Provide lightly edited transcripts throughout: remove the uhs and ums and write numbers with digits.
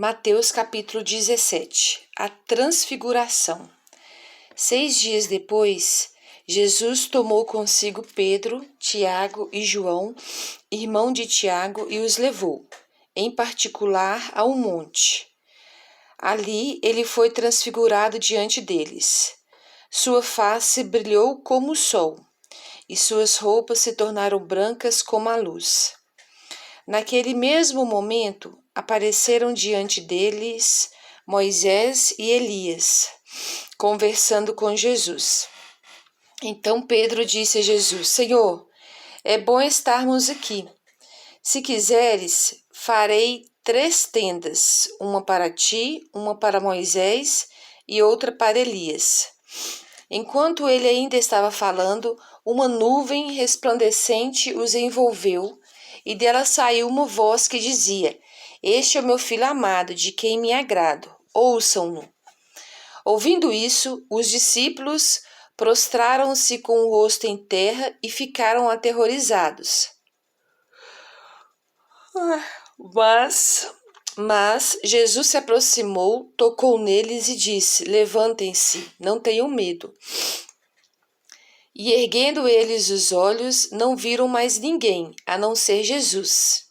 Mateus capítulo 17. A transfiguração. 6 dias depois, Jesus tomou consigo Pedro, Tiago e João, irmão de Tiago, e os levou, em particular, ao monte. Ali ele foi transfigurado diante deles. Sua face brilhou como o sol, e suas roupas se tornaram brancas como a luz. Naquele mesmo momento, apareceram diante deles Moisés e Elias, conversando com Jesus. Então Pedro disse a Jesus: Senhor, é bom estarmos aqui. Se quiseres, farei 3 tendas, uma para ti, uma para Moisés e outra para Elias. Enquanto ele ainda estava falando, uma nuvem resplandecente os envolveu, e dela saiu uma voz que dizia: Este é o meu filho amado, de quem me agrado, ouçam-no. Ouvindo isso, os discípulos prostraram-se com o rosto em terra e ficaram aterrorizados. Mas Jesus se aproximou, tocou neles e disse: Levantem-se, não tenham medo. E erguendo eles os olhos, não viram mais ninguém, a não ser Jesus.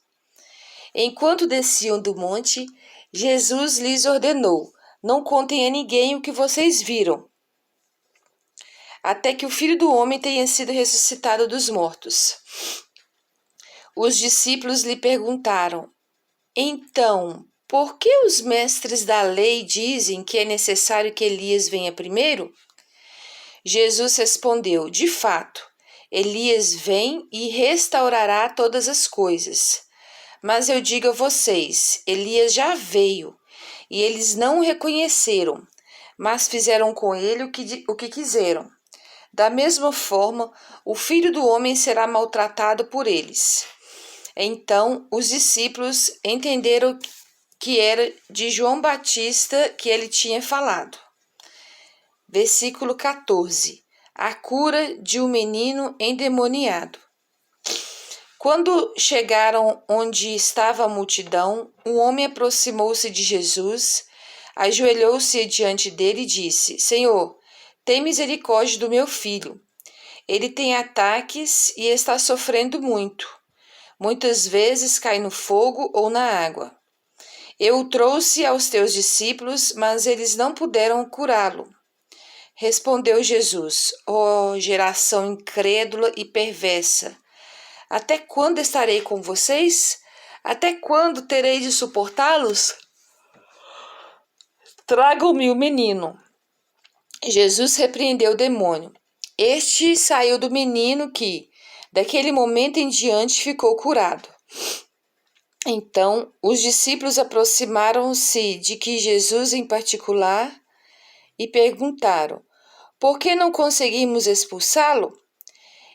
Enquanto desciam do monte, Jesus lhes ordenou: Não contem a ninguém o que vocês viram, até que o Filho do Homem tenha sido ressuscitado dos mortos. Os discípulos lhe perguntaram: Então, por que os mestres da lei dizem que é necessário que Elias venha primeiro? Jesus respondeu: De fato, Elias vem e restaurará todas as coisas. Mas eu digo a vocês, Elias já veio, e eles não o reconheceram, mas fizeram com ele o que quiseram. Da mesma forma, o Filho do Homem será maltratado por eles. Então, os discípulos entenderam que era de João Batista que ele tinha falado. Versículo 14. A cura de um menino endemoniado. Quando chegaram onde estava a multidão, um homem aproximou-se de Jesus, ajoelhou-se diante dele e disse: Senhor, tem misericórdia do meu filho. Ele tem ataques e está sofrendo muito. Muitas vezes cai no fogo ou na água. Eu o trouxe aos teus discípulos, mas eles não puderam curá-lo. Respondeu Jesus: Ó geração incrédula e perversa, até quando estarei com vocês? Até quando terei de suportá-los? Tragam-me o menino. Jesus repreendeu o demônio. Este saiu do menino que, daquele momento em diante, ficou curado. Então, os discípulos aproximaram-se de Jesus em particular e perguntaram: Por que não conseguimos expulsá-lo?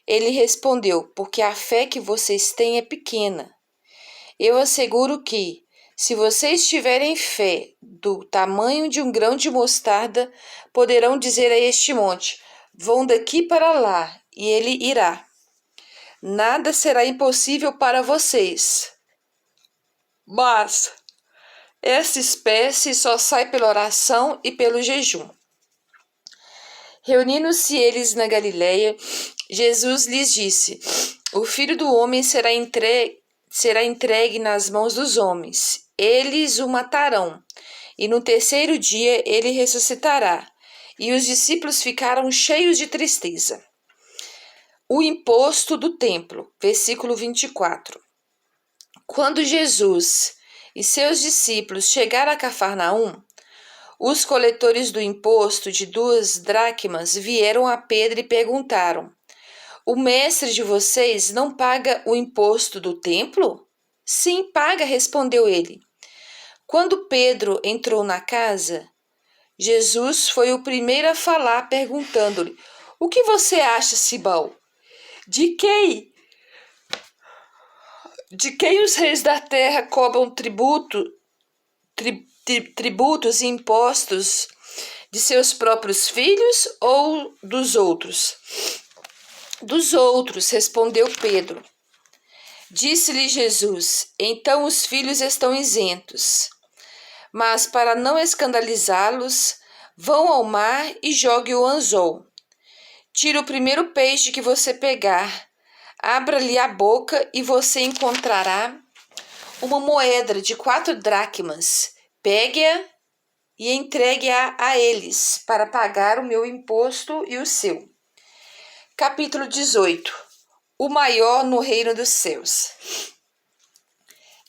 Ele respondeu: Porque a fé que vocês têm é pequena. Eu asseguro que, se vocês tiverem fé do tamanho de um grão de mostarda, poderão dizer a este monte: Vão daqui para lá, e ele irá. Nada será impossível para vocês. Mas essa espécie só sai pela oração e pelo jejum. Reunindo-se eles na Galileia, Jesus lhes disse: O Filho do Homem será entregue nas mãos dos homens. Eles o matarão, e no 3º dia ele ressuscitará. E os discípulos ficaram cheios de tristeza. O imposto do templo, versículo 24. Quando Jesus e seus discípulos chegaram a Cafarnaum, os coletores do imposto de 2 dracmas vieram a Pedro e perguntaram: O mestre de vocês não paga o imposto do templo? Sim, paga, respondeu ele. Quando Pedro entrou na casa, Jesus foi o primeiro a falar, perguntando-lhe: O que você acha, Simão? De quem os reis da terra cobram tributos e impostos de seus próprios filhos ou dos outros? Dos outros, respondeu Pedro. Disse-lhe Jesus: Então os filhos estão isentos. Mas para não escandalizá-los, vão ao mar e jogue o anzol. Tire o primeiro peixe que você pegar, abra-lhe a boca e você encontrará uma moeda de 4 dracmas. Pegue-a e entregue-a a eles, para pagar o meu imposto e o seu. Capítulo 18. O maior no reino dos céus.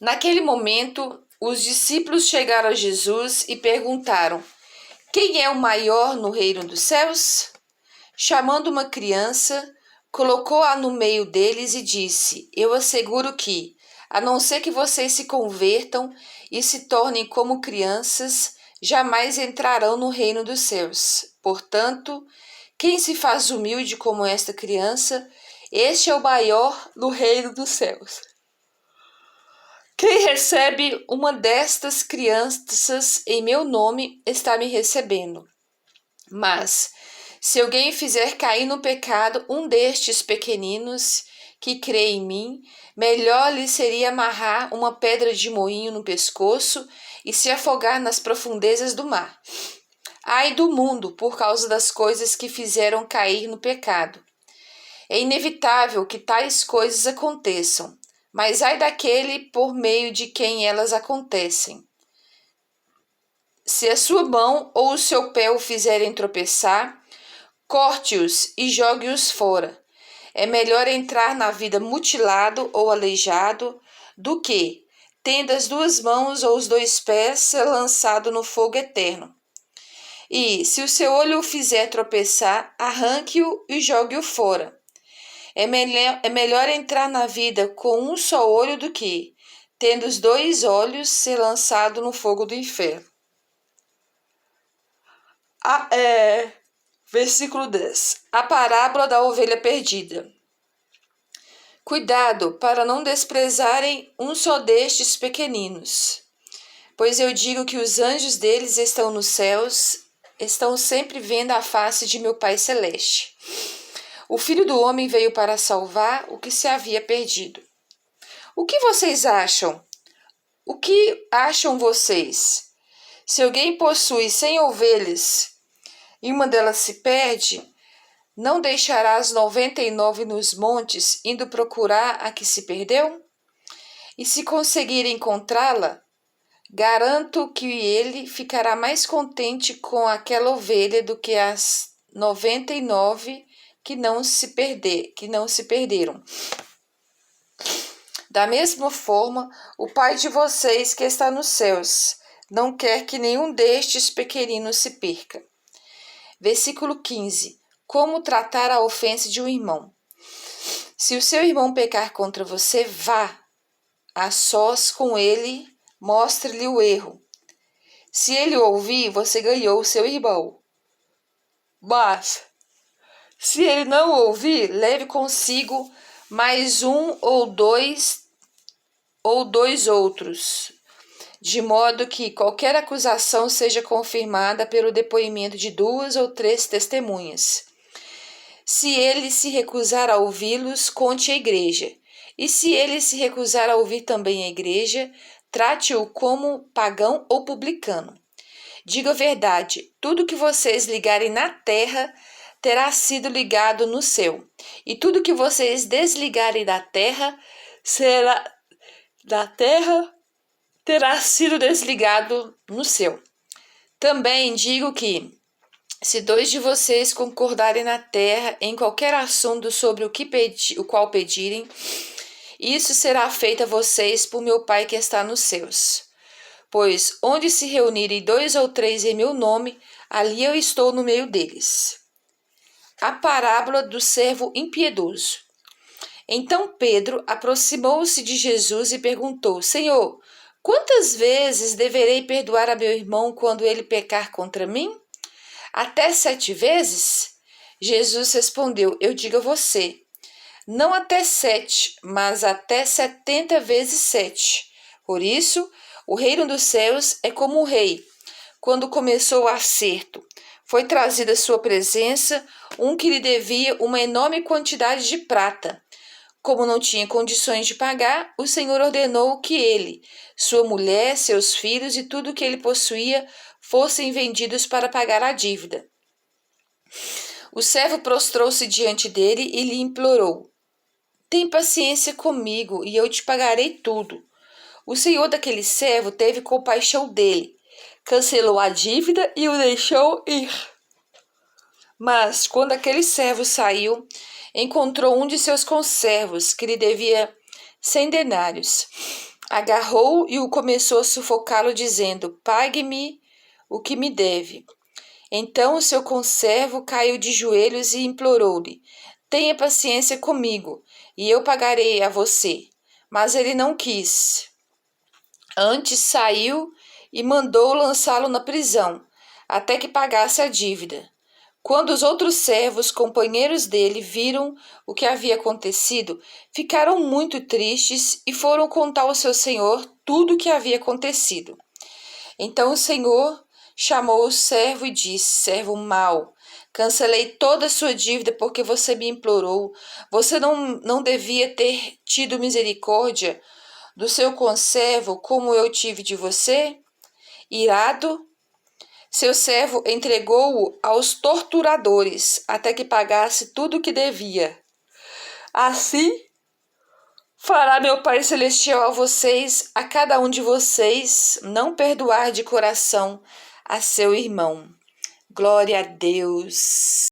Naquele momento, os discípulos chegaram a Jesus e perguntaram: quem é o maior no reino dos céus? Chamando uma criança, colocou-a no meio deles e disse: eu asseguro que, a não ser que vocês se convertam e se tornem como crianças, jamais entrarão no reino dos céus. Portanto, quem se faz humilde como esta criança, este é o maior no reino dos céus. Quem recebe uma destas crianças em meu nome está me recebendo. Mas, se alguém fizer cair no pecado um destes pequeninos que crê em mim, melhor lhe seria amarrar uma pedra de moinho no pescoço e se afogar nas profundezas do mar. Ai do mundo por causa das coisas que fizeram cair no pecado. É inevitável que tais coisas aconteçam, mas ai daquele por meio de quem elas acontecem. Se a sua mão ou o seu pé o fizerem tropeçar, corte-os e jogue-os fora. É melhor entrar na vida mutilado ou aleijado do que, tendo as 2 mãos ou os 2 pés, ser lançado no fogo eterno. E, se o seu olho o fizer tropeçar, arranque-o e jogue-o fora. É melhor entrar na vida com um só olho do que, tendo os 2 olhos, ser lançado no fogo do inferno. Versículo 10. A parábola da ovelha perdida. Cuidado para não desprezarem um só destes pequeninos, pois eu digo que os anjos deles estão nos céus, estão sempre vendo a face de meu Pai Celeste. O Filho do Homem veio para salvar o que se havia perdido. O que vocês acham? O que acham vocês? Se alguém possui 100 ovelhas e uma delas se perde, não deixará as 99 nos montes, indo procurar a que se perdeu? E se conseguir encontrá-la, garanto que ele ficará mais contente com aquela ovelha do que as 99 que não se perderam. Da mesma forma, o Pai de vocês que está nos céus não quer que nenhum destes pequeninos se perca. Versículo 15. Como tratar a ofensa de um irmão? Se o seu irmão pecar contra você, vá a sós com ele, mostre-lhe o erro. Se ele ouvir, você ganhou o seu irmão. Mas, se ele não ouvir, leve consigo mais um ou dois outros, de modo que qualquer acusação seja confirmada pelo depoimento de 2 ou 3 testemunhas. Se ele se recusar a ouvi-los, conte à igreja. E se ele se recusar a ouvir também a igreja, trate-o como pagão ou publicano. Diga a verdade, tudo que vocês ligarem na terra terá sido ligado no céu, e tudo que vocês desligarem da terra terá sido desligado no céu. Também digo que, se 2 de vocês concordarem na terra em qualquer assunto sobre o qual pedirem, isso será feito a vocês por meu Pai que está nos céus. Pois onde se reunirem 2 ou 3 em meu nome, ali eu estou no meio deles. A parábola do servo impiedoso. Então Pedro aproximou-se de Jesus e perguntou: Senhor, quantas vezes deverei perdoar a meu irmão quando ele pecar contra mim? Até 7 vezes? Jesus respondeu: eu digo a você, não até 7, mas até 70 vezes 7. Por isso, o reino dos céus é como o rei. Quando começou o acerto, foi trazido à sua presença um que lhe devia uma enorme quantidade de prata. Como não tinha condições de pagar, o Senhor ordenou que ele, sua mulher, seus filhos e tudo que ele possuía fossem vendidos para pagar a dívida. O servo prostrou-se diante dele e lhe implorou: Tem paciência comigo e eu te pagarei tudo. O senhor daquele servo teve compaixão dele, cancelou a dívida e o deixou ir. Mas, quando aquele servo saiu, encontrou um de seus conservos, que lhe devia 100 denários. Agarrou-o e o começou a sufocá-lo, dizendo: Pague-me o que me deve. Então o seu conservo caiu de joelhos e implorou-lhe: Tenha paciência comigo, e eu pagarei a você. Mas ele não quis. Antes saiu e mandou lançá-lo na prisão, até que pagasse a dívida. Quando os outros servos, companheiros dele, viram o que havia acontecido, ficaram muito tristes e foram contar ao seu senhor tudo o que havia acontecido. Então o senhor chamou o servo e disse: Servo mau, cancelei toda a sua dívida porque você me implorou. Você não devia ter tido misericórdia do seu conservo como eu tive de você? Irado, seu servo entregou-o aos torturadores até que pagasse tudo o que devia. Assim fará meu Pai Celestial a vocês, a cada um de vocês, não perdoar de coração a seu irmão. Glória a Deus.